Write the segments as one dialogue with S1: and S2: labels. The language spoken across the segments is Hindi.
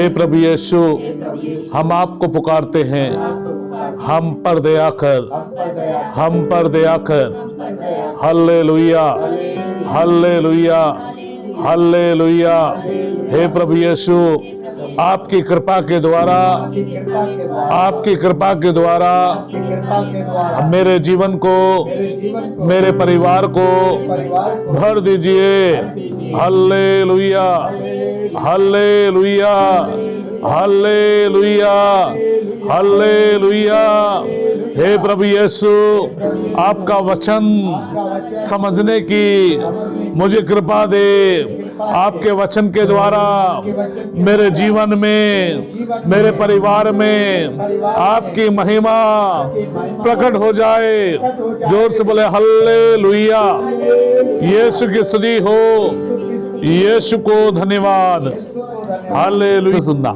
S1: हे प्रभु यीशु, हम आपको पुकारते हैं, हम पर दया कर, हम पर दया कर। Hallelujah, hallelujah, hallelujah. हे प्रभु यीशु, आपकी कृपा के द्वारा, आपकी कृपा के द्वारा मेरे जीवन को, मेरे परिवार को भर दीजिए। Hallelujah, hallelujah, hallelujah, hallelujah. हे प्रभु यीशु, आपका वचन समझने की मुझे कृपा दे। आपके वचन के द्वारा मेरे जीवन में, मेरे परिवार में आपकी महिमा प्रकट हो जाए। जोर से बोले हालेलुया। यीशु की स्तुति हो, यीशु को धन्यवाद। हालेलुया। सुनना,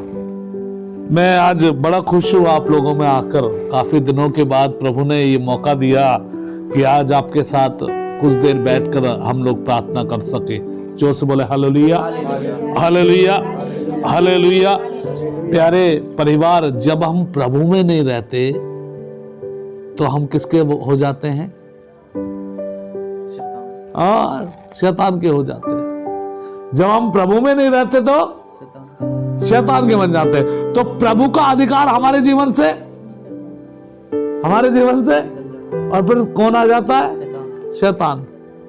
S1: मैं आज बड़ा खुश हूँ आप लोगों में आकर। काफी दिनों के बाद प्रभु ने ये मौका दिया कि आज आपके साथ कुछ देर बैठकर हम लोग प्रार्थना कर सके। जोर से बोले हालेलुया, हालेलुया, हालेलुया। प्यारे परिवार, जब हम प्रभु में नहीं रहते तो हम किसके हो जाते हैं? शैतान के हो जाते हैं। जब हम प्रभु में नहीं रहते तो शैतान के बन जाते हैं। तो प्रभु का अधिकार हमारे जीवन से, हमारे जीवन से, और फिर कौन आ जाता है? शैतान।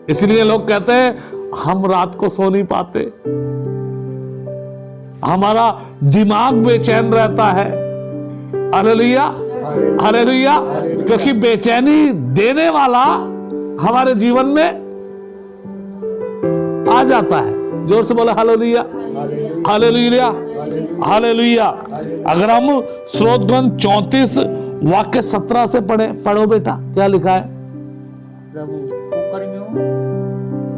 S1: इसलिए लोग कहते हैं हम रात को सो नहीं पाते, हमारा दिमाग बेचैन रहता है। Hallelujah, hallelujah. क्योंकि बेचैनी देने वाला हमारे जीवन में आ जाता है। जोर से बोला हालेलुया, हालेलुया, हालेलुया। अगर हम स्रोत ग्रंथ 34 वाक्य 17 से पढ़ो बेटा, क्या लिखा है?
S2: प्रभु कुकर्मियों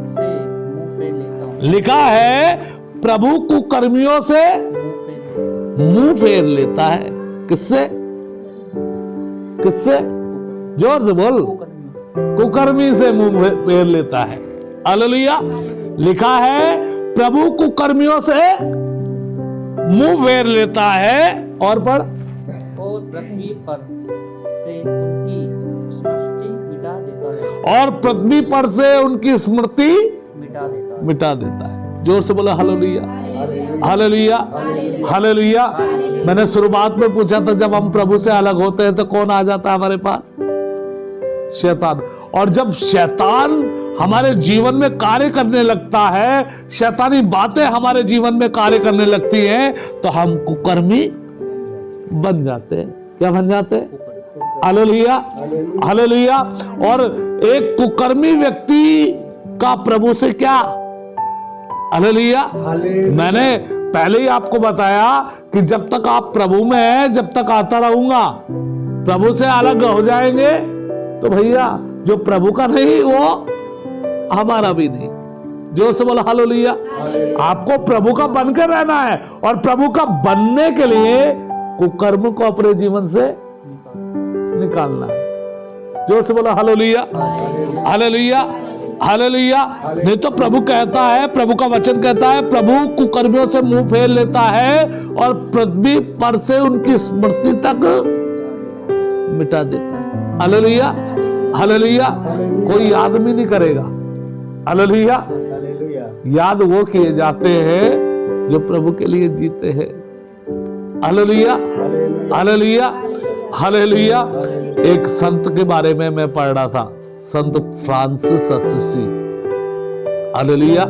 S2: से मुंह फेर लेता हूं।
S1: लिखा है प्रभु कुकर्मियों से मुंह फेर लेता है। किससे? किससे? जोर से बोल। कुकर्मी से मुंह फेर लेता है। हालेलुया। लिखा है प्रभु कुकर्मियों से मुंह फेर लेता है। और पढ़।
S2: और पृथ्वी पर से उनकी स्मृति मिटा देता है।
S1: और पृथ्वी पर से उनकी स्मृति
S2: मिटा
S1: देता है। जोर से बोला हालेलुया, हालेलुया, हालेलुया। मैंने शुरुआत में पूछा था, जब हम प्रभु से अलग होते हैं तो कौन आ जाता है हमारे पास? शैतान। और जब शैतान हमारे जीवन में कार्य करने लगता है, शैतानी बातें हमारे जीवन में कार्य करने लगती हैं, तो हम कुकर्मी बन जाते हैं। क्या बन जाते हैं? Hallelujah, hallelujah. और एक कुकर्मी व्यक्ति का प्रभु से क्या? हालेलुया। मैंने पहले ही आपको बताया कि जब तक आप प्रभु में हैं, जब तक आता रहूंगा। प्रभु से अलग हो जाएंगे तो भैया जो प्रभु का नहीं वो हमारा भी नहीं। जोर से बोला हालेलुया। आपको प्रभु का बनकर रहना है, और प्रभु का बनने के लिए कुकर्म को अपने जीवन से निकालना है। जोर से बोला हालेलुया, हालेलुया, हालेलुया। नहीं तो प्रभु कहता है, प्रभु का वचन कहता है, प्रभु कुकर्मियों से मुंह फेर लेता है और पृथ्वी पर से उनकी स्मृति तक मिटा देता है। Hallelujah, hallelujah. कोई याद भी नहीं करेगा। हालेलुया। याद वो किए जाते हैं जो प्रभु के लिए जीते हैं। Hallelujah, hallelujah, hallelujah. एक संत के बारे में मैं पढ़ रहा था, संत फ्रांसिस असिसी। हालेलुया।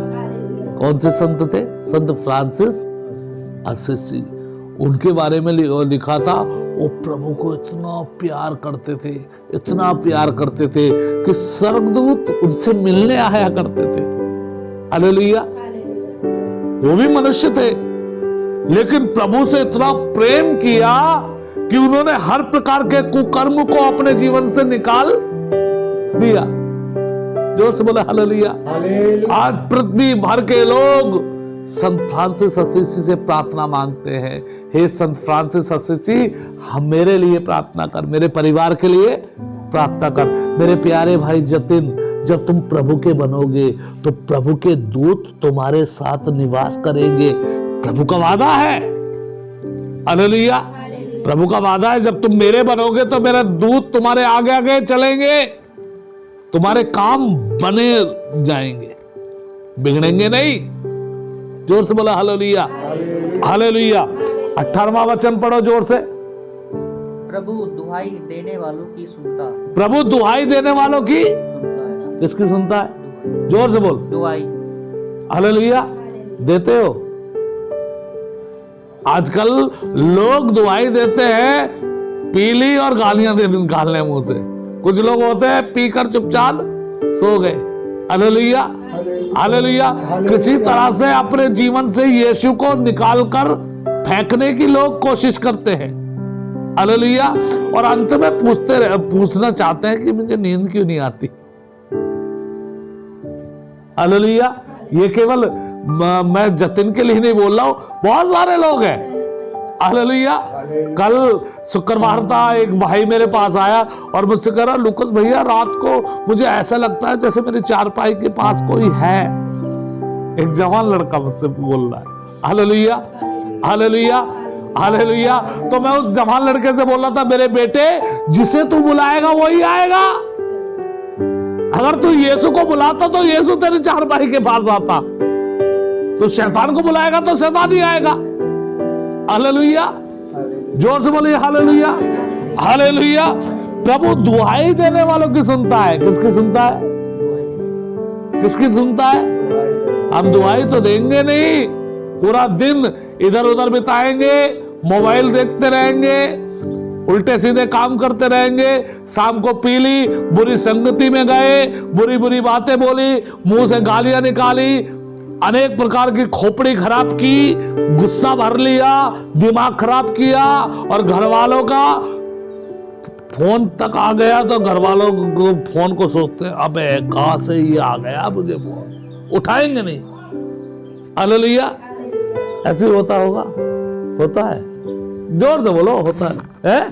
S1: कौन से संत थे? संत फ्रांसिस असिसी। उनके बारे में लिखा था, वो प्रभु को इतना प्यार करते थे, इतना प्यार करते थे कि स्वर्गदूत उनसे मिलने आया करते थे। हालेलुया। वो भी मनुष्य थे, लेकिन प्रभु से इतना प्रेम किया कि उन्होंने हर प्रकार के कुकर्म को अपने जीवन से निकाल दिया। जोर से बोले हालेलुया। आज पृथ्वी भर के लोग संत फ्रांसिस असिसी से प्रार्थना मांगते हैं, हे संत फ्रांसिस असिसी, हम मेरे लिए प्रार्थना कर, मेरे परिवार के लिए प्रार्थना कर। मेरे प्यारे भाई जतिन, जब तुम प्रभु के बनोगे तो प्रभु के दूत तुम्हारे साथ निवास करेंगे। प्रभु का वादा है, हालेलुया। प्रभु का वादा है, जब तुम मेरे बनोगे तो मेरे दूत तुम्हारे आगे आगे चलेंगे, तुम्हारे काम बने जाएंगे, बिगड़ेंगे नहीं। जोर से बोला हालेलुया, हालेलुया। 18वां वचन पढ़ो जोर से।
S2: प्रभु दुहाई देने वालों की सुनता है।
S1: प्रभु दुहाई देने वालों की
S2: सुनता है।
S1: किसकी सुनता है? जोर से बोल।
S2: दुहाई।
S1: हालेलुया। देते हो? आजकल लोग दुहाई देते हैं पीली और गालियां दे निकालने मुंह से। कुछ लोग होते हैं पीकर चुपचाप सो गए। Hallelujah, hallelujah. किसी तरह से अपने जीवन से यीशु को निकालकर फेंकने की लोग कोशिश करते हैं। हालेलुया। और अंत में पूछना चाहते हैं कि मुझे नींद क्यों नहीं आती। हालेलुया। ये केवल मैं जतिन के लिए नहीं बोल रहा हूं, बहुत सारे लोग हैं। हालेलुया। कल शुक्रवार था, एक भाई मेरे पास आया और मुझसे कह रहा, लुकस भैया रात को मुझे ऐसा लगता है जैसे मेरी चारपाई के पास कोई है। एक जवान लड़का मुझसे बोल रहा है। Hallelujah, hallelujah, hallelujah. तो मैं उस जवान लड़के से बोल रहा था, मेरे बेटे जिसे तू बुलाएगा वही आएगा। अगर तू यीशु को बुलाता तो यीशु तेरी चारपाई के पास आता, तो शैतान को बुलाएगा तो शैतान ही आएगा। हालेलुया। जोर से बोलिए हालेलुया, हालेलुया। प्रभु दुहाई देने वालों की सुनता है। किसकी सुनता है? किसकी सुनता है? हम दुहाई तो देंगे नहीं, पूरा दिन इधर उधर बिताएंगे, मोबाइल देखते रहेंगे, उल्टे सीधे काम करते रहेंगे, शाम को पी ली, बुरी संगति में गए, बुरी बुरी बातें बोली, मुंह से गालियां निकाली, अनेक प्रकार की खोपड़ी खराब की, गुस्सा भर लिया, दिमाग खराब किया, और घर वालों का फोन तक आ गया तो घर वालों को फोन को सोचते हैं, अबे कहां से ये आ गया, मुझे फोन उठाएंगे नहीं। हालेलुया। ऐसे होता होगा? होता है? जोर से बोलो, होता है?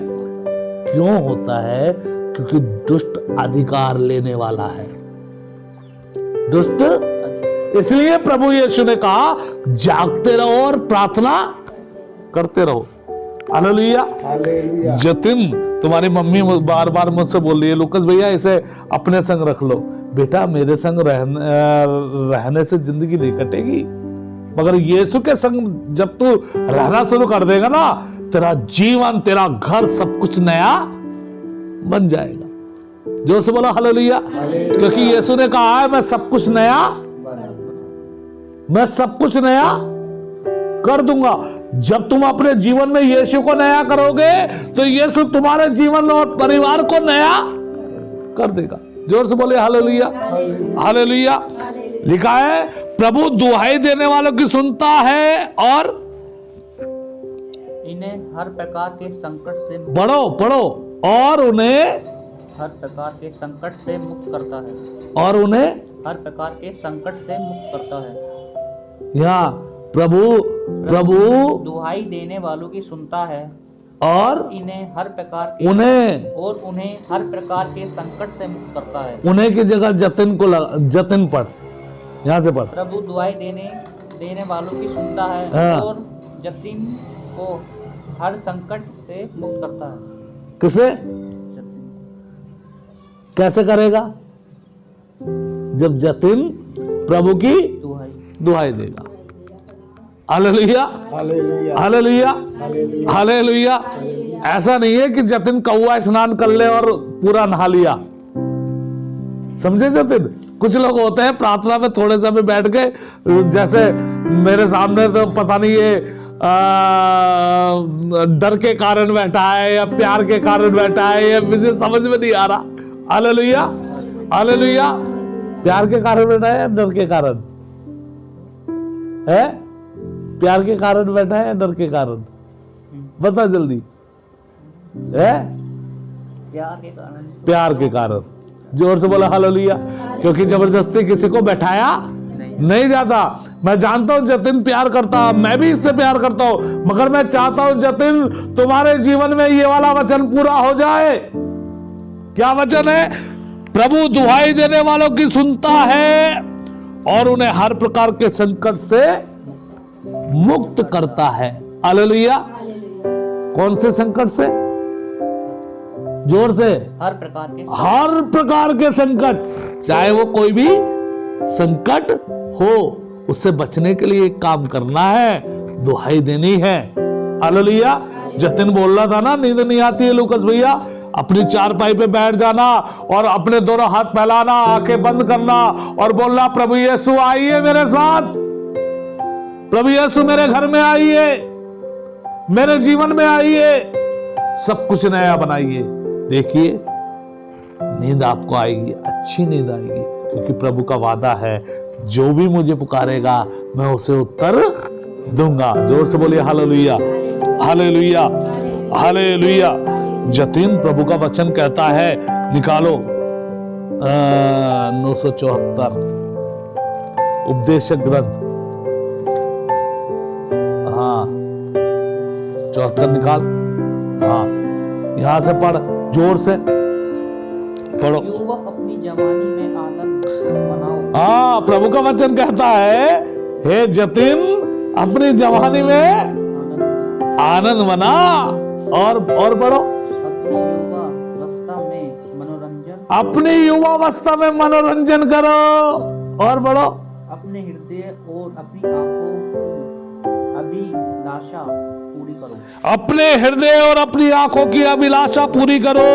S1: क्यों होता है? क्योंकि दुष्ट अधिकार लेने वाला है। दुष्ट, इसलिए प्रभु यीशु ने कहा जागते रहो और प्रार्थना करते रहो। हालेलुया। जतिन, तुम्हारी मम्मी बार बार मुझसे बोल रही है, लुकस भैया इसे अपने संग रख लो। बेटा मेरे संग रहने से जिंदगी नहीं कटेगी, मगर यीशु के संग जब तू रहना शुरू कर देगा ना, तेरा जीवन, तेरा घर, सब कुछ नया बन जाएगा। जो से बोला हालेलुया। क्योंकि यीशु ने कहा है, मैं सब कुछ नया, मैं सब कुछ नया कर दूंगा। जब तुम अपने जीवन में यीशु को नया करोगे तो यीशु तुम्हारे जीवन और परिवार को नया कर देगा। जोर से बोले हालेलुया, हालेलुया। लिखा है प्रभु दुहाई देने वालों की सुनता है और
S2: इन्हें हर प्रकार के संकट से
S1: पढ़ो और उन्हें
S2: हर प्रकार के संकट से मुक्त करता है।
S1: और उन्हें
S2: हर प्रकार के संकट से मुक्त करता है।
S1: यहाँ प्रभु
S2: दुहाई देने वालों की सुनता है
S1: और
S2: इन्हें हर प्रकार के उन्हें हर प्रकार के संकट से मुक्त करता है।
S1: उन्हें की जगह जतिन पढ़, यहाँ से पढ़।
S2: प्रभु दुहाई देने वालों की सुनता है।
S1: हाँ।
S2: और जतिन को हर संकट से मुक्त करता है।
S1: किसे?
S2: जतिन।
S1: कैसे करेगा? जब जतिन प्रभु की दुहाई देगा। Hallelujah, hallelujah, hallelujah. ऐसा नहीं है कि जतिन कौआ स्नान कर ले और पूरा नहा लिया, समझे जतिन? कुछ लोग होते हैं प्रार्थना में थोड़े समय बैठ गए, जैसे मेरे सामने तो पता नहीं ये डर के कारण बैठा है या प्यार के कारण बैठा है, या मुझे समझ में नहीं आ रहा। Hallelujah, hallelujah. प्यार के कारण बैठा है या डर के कारण है? प्यार के कारण बैठा है या डर के कारण? बता जल्दी। है?
S2: प्यार के कारण।
S1: प्यार के कारण। जोर से बोला हालेलुया। क्योंकि जबरदस्ती किसी को बैठाया नहीं जाता। मैं जानता हूं जतिन प्यार करता, मैं भी इससे प्यार करता हूं, मगर मैं चाहता हूं जतिन तुम्हारे जीवन में ये वाला वचन पूरा हो जाए। क्या वचन है? प्रभु दुहाई देने वालों की सुनता है और उन्हें हर प्रकार के संकट से मुक्त करता है। हालेलुया, कौन से संकट से? जोर से।
S2: हर प्रकार के
S1: हर प्रकार के संकट, चाहे वो कोई भी संकट हो, उससे बचने के लिए एक काम करना है, दुहाई देनी है। हालेलुया। जतिन बोल रहा था ना, नींद नहीं आती है लूकस भैया, अपनी चारपाई पे बैठ जाना और अपने दोनों हाथ फैलाना, आंखें बंद करना और बोलना, प्रभु यीशु आइए मेरे साथ, प्रभु यीशु मेरे घर में आइए, मेरे जीवन में आइए, सब कुछ नया बनाइए। देखिए नींद आपको आएगी, अच्छी नींद आएगी, क्योंकि प्रभु का वादा है, जो भी मुझे पुकारेगा मैं उसे उत्तर दूंगा। जोर से बोलिए हालेलुया, हालेलुया, हालेलुया। जतिन, प्रभु का वचन कहता है, निकालो 974 उपदेशक ग्रंथ, हाँ 74 निकाल, हाँ यहां से पढ़, जोर से पढ़ो।
S2: युवक अपनी जवानी में आनंद मनाओ।
S1: हाँ, प्रभु का वचन कहता है, हे जतिन अपनी जवानी में आनंद मना, और पढ़ो। अपनी युवावस्था में मनोरंजन करो, और बढ़ो।
S2: अपने हृदय और अपनी आंखों की अभिलाषा पूरी करो। अपने हृदय
S1: और अपनी आंखों की अभिलाषा पूरी करो।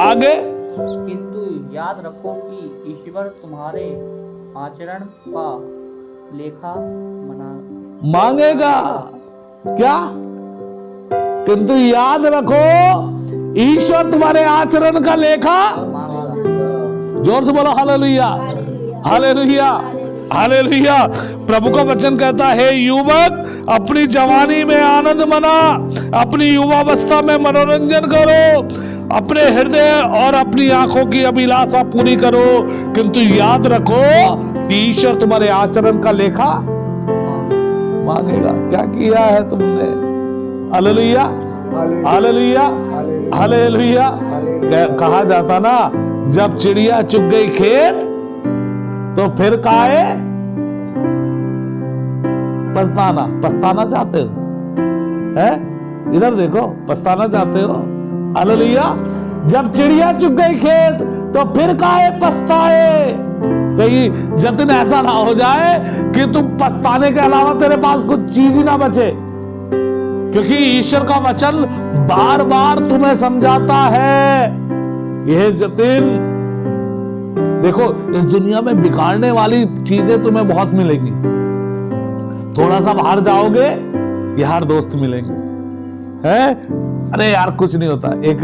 S1: आगे,
S2: किंतु याद रखो कि ईश्वर तुम्हारे आचरण का लेखा
S1: मांगेगा। क्या? किंतु याद रखो, ईश्वर तुम्हारे आचरण का लेखा। जोर से बोलो हालेलुया, हालेलुया, हालेलुया। प्रभु का वचन कहता है, युवक अपनी जवानी में आनंद मना, अपनी युवावस्था में मनोरंजन करो, अपने हृदय और अपनी आंखों की अभिलाषा पूरी करो, किंतु याद रखो कि ईश्वर तुम्हारे आचरण का लेखा मांगेगा। क्या किया है तुमने? Hallelujah, hallelujah, hallelujah. कहा जाता ना, जब चिड़िया चुग गई खेत तो फिर काहे पछताना। पछताना चाहते हो? है? इधर देखो, पछताना चाहते हो? हालेलुया। जब चिड़िया चुग गई खेत तो फिर काहे पछताए। कहीं जतिन ऐसा ना हो जाए कि तुम पछताने के अलावा तेरे पास कुछ चीज ही ना बचे, क्योंकि ईश्वर का वचन बार बार तुम्हें समझाता है। यह जतिन देखो, इस दुनिया में बिगाड़ने वाली चीजें तुम्हें बहुत मिलेंगी। थोड़ा सा बाहर जाओगे, यार दोस्त मिलेंगे, हैं? अरे यार कुछ नहीं होता। एक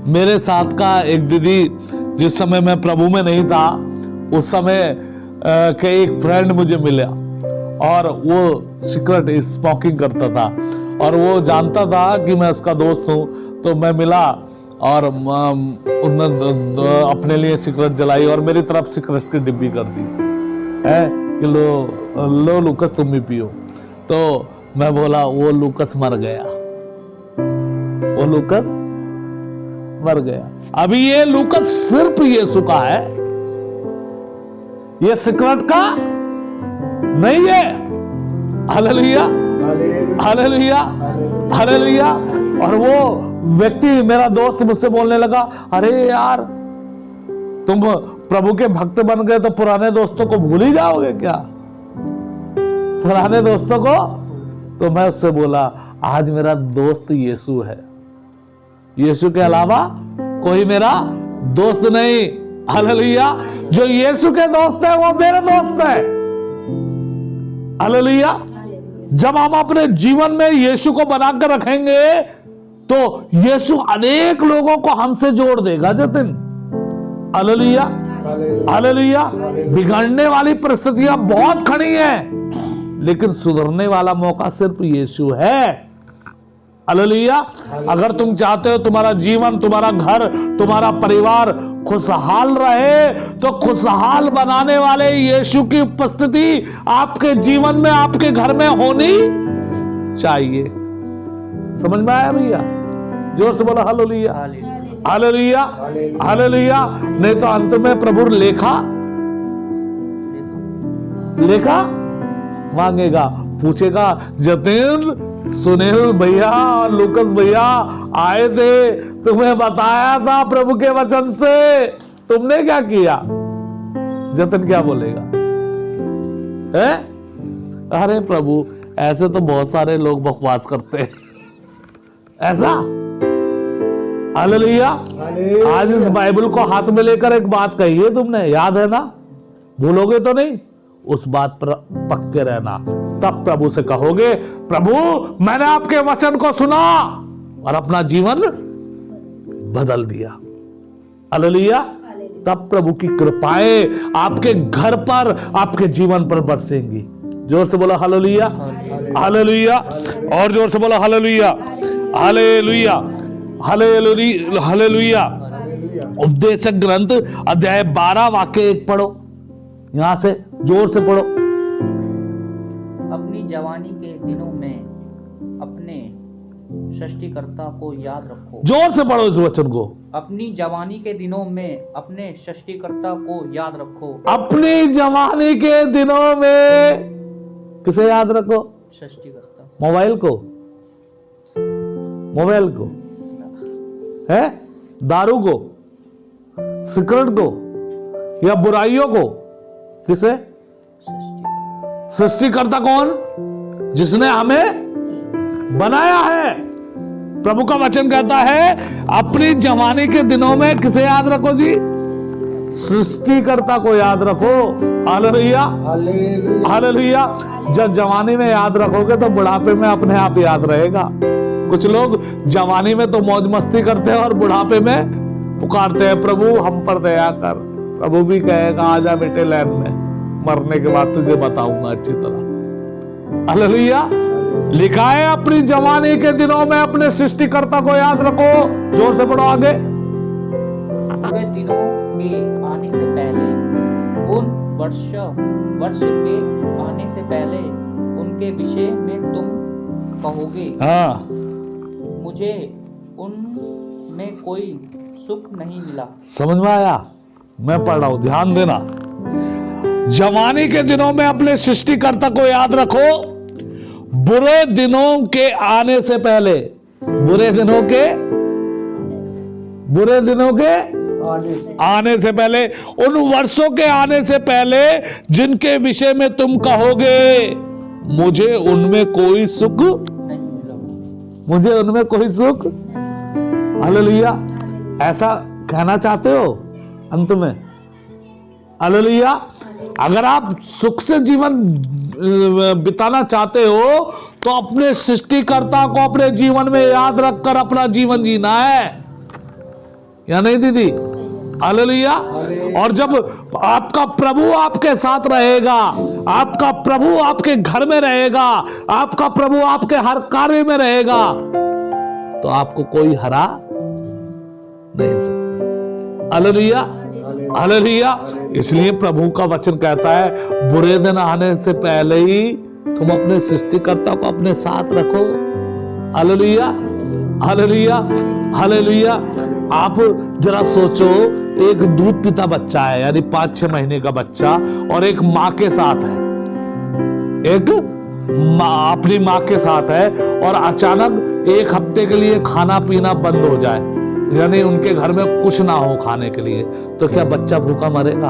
S1: मेरे साथ का एक दीदी, जिस समय मैं प्रभु में नहीं था, उस समय के एक फ्रेंड मुझे मिला और वो सिगरेट स्मोकिंग करता था और वो जानता था कि मैं उसका दोस्त हूं, तो मैं मिला और उन्होंने अपने लिए सिगरेट जलाई और मेरी तरफ सिगरेट की डिब्बी कर दी है कि लो लूकस तुम भी पियो। तो मैं बोला, वो लूकस मर गया, वो लूकस मर गया। अभी ये लूकस सिर्फ यीशु का है, ये सिगरेट का नहीं है। Hallelujah, hallelujah, hallelujah. और वो व्यक्ति, मेरा दोस्त, मुझसे बोलने लगा, अरे यार तुम प्रभु के भक्त बन गए तो पुराने दोस्तों को भूल ही जाओगे क्या? पुराने दोस्तों को? तो मैं उससे बोला, आज मेरा दोस्त यीशु है, यीशु के अलावा कोई मेरा दोस्त नहीं। हालेलुया। जो यीशु के दोस्त है वो मेरे दोस्त है। हालेलुया। जब हम अपने जीवन में यीशु को बनाकर रखेंगे तो यीशु अनेक लोगों को हमसे जोड़ देगा। Jatin, hallelujah, hallelujah. बिगड़ने वाली परिस्थितियां बहुत खड़ी हैं, लेकिन सुधरने वाला मौका सिर्फ यीशु है। हालेलुया। अगर तुम चाहते हो तुम्हारा जीवन, तुम्हारा घर, तुम्हारा परिवार खुशहाल रहे, तो खुशहाल बनाने वाले यीशु की उपस्थिति आपके जीवन में, आपके घर में होनी चाहिए। समझ में आया भैया? जोर से बोलो हालेलुया, हालेलुया, हालेलुया। नहीं तो अंत में प्रभु लेखा मांगेगा। पूछेगा जतिन, सुनील भैया और लुकस भैया आए थे, तुम्हें बताया था प्रभु के वचन से, तुमने क्या किया? जतिन क्या बोलेगा? है? अरे प्रभु, ऐसे तो बहुत सारे लोग बकवास करते हैं। ऐसा? हालेलुया। आज इस बाइबल को हाथ में लेकर एक बात कही है तुमने, याद है ना? भूलोगे तो नहीं? उस बात पर पक्के रहना, तब प्रभु से कहोगे, प्रभु मैंने आपके वचन को सुना और अपना जीवन बदल दिया। हालेलुया। तब प्रभु की कृपाएं आपके घर पर, आपके जीवन पर बरसेंगी। जोर से बोला हालेलुया, हालेलुया, और जोर से बोला हालेलुया, हालेलुया, हालेलुया, हालेलुया। उपदेशक ग्रंथ अध्याय 12 वाक्य 1 पढ़ो, यहां से जोर से पढ़ो।
S2: अपनी जवानी के दिनों में अपने सृष्टिकर्ता को याद रखो।
S1: जोर से पढ़ो इस वचन को।
S2: अपनी जवानी के दिनों में अपने सृष्टिकर्ता को याद रखो।
S1: अपनी जवानी के दिनों में किसे याद रखो?
S2: सृष्टिकर्ता।
S1: मोबाइल को? मोबाइल को है? दारू को? सिगरेट को? या बुराइयों को? किसे? सृष्टिकर्ता कौन? जिसने हमें बनाया है। प्रभु का वचन कहता है अपनी जवानी के दिनों में किसे याद रखो जी? सृष्टिकर्ता को याद रखो। Hallelujah, hallelujah. जब जवानी में याद रखोगे तो बुढ़ापे में अपने आप याद रहेगा। कुछ लोग जवानी में तो मौज मस्ती करते हैं और बुढ़ापे में पुकारते हैं, प्रभु हम पर दया कर। प्रभु भी कहेगा आजा बेटे लाइन में, मरने के बाद तुझे बताऊंगा अच्छी तरह। हालेलुया। लिखा है अपनी जवानी के दिनों में अपने सृष्टिकर्ता को याद रखो। जोर से पढ़ो आगे।
S2: बुरे दिनों के आने से पहले, उन वर्ष के आने से पहले उनके विषय में तुम कहोगे,
S1: हाँ,
S2: मुझे उनमें कोई सुख नहीं मिला।
S1: समझ में आया? मैं पढ़ रहा हूं, ध्यान देना। जवानी के दिनों में अपने सृष्टिकर्ता को याद रखो, बुरे दिनों के आने से पहले, बुरे दिनों के आने से पहले, उन वर्षों के आने से पहले जिनके विषय में तुम कहोगे मुझे उनमें कोई सुख
S2: नहीं मिला।
S1: मुझे उनमें कोई सुख। हालेलुया। ऐसा कहना चाहते हो अंत में? हालेलुया। अगर आप सुख से जीवन बिताना चाहते हो तो अपने सृष्टिकर्ता को अपने जीवन में याद रखकर अपना जीवन जीना है, या नहीं दीदी? हालेलुया। और जब आपका प्रभु आपके साथ रहेगा, आपका प्रभु आपके घर में रहेगा, आपका प्रभु आपके हर कार्य में रहेगा, तो आपको कोई हरा नहीं सकता। Hallelujah, hallelujah. इसलिए प्रभु का वचन कहता है बुरे दिन आने से पहले ही तुम अपने सृष्टिकर्ता को अपने साथ रखो। Hallelujah, hallelujah, hallelujah. आप जरा सोचो, एक दूध पीता बच्चा है, यानी 5-6 महीने का बच्चा, और एक माँ के साथ है, एक अपनी माँ के साथ है, और अचानक 1 हफ्ते के लिए खाना पीना बंद हो जाए, यानी उनके घर में कुछ ना हो खाने के लिए, तो क्या बच्चा भूखा मरेगा?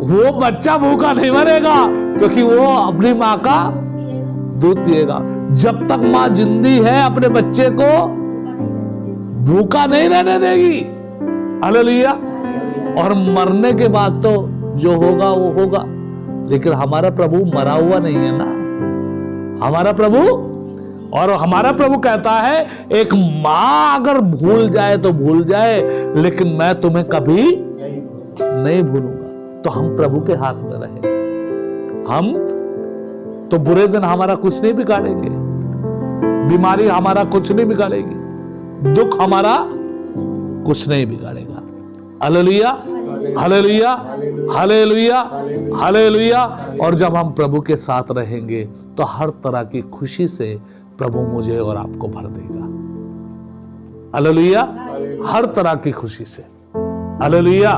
S1: वो बच्चा भूखा नहीं मरेगा, क्योंकि वो अपनी माँ का दूध पिएगा। जब तक माँ जिंदी है अपने बच्चे को भूखा नहीं रहने देगी। हालेलुया। और मरने के बाद तो जो होगा वो होगा, लेकिन हमारा प्रभु मरा हुआ नहीं है ना, हमारा प्रभु। और हमारा प्रभु कहता है एक माँ अगर भूल जाए तो भूल जाए, लेकिन मैं तुम्हें कभी नहीं भूलूंगा। तो हम प्रभु के हाथ में रहे, हम तो बुरे दिन हमारा कुछ नहीं बिगाड़ेंगे, बीमारी हमारा कुछ नहीं बिगाड़ेगी, दुख हमारा कुछ नहीं बिगाड़ेगा। Hallelujah, hallelujah, hallelujah, hallelujah. और जब हम प्रभु के साथ रहेंगे तो हर तरह की खुशी से प्रभु मुझे और आपको भर देगा। हालेलुया, हर तरह की खुशी से। हालेलुया,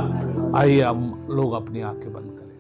S1: आइए हम लोग अपनी आंखें बंद करें।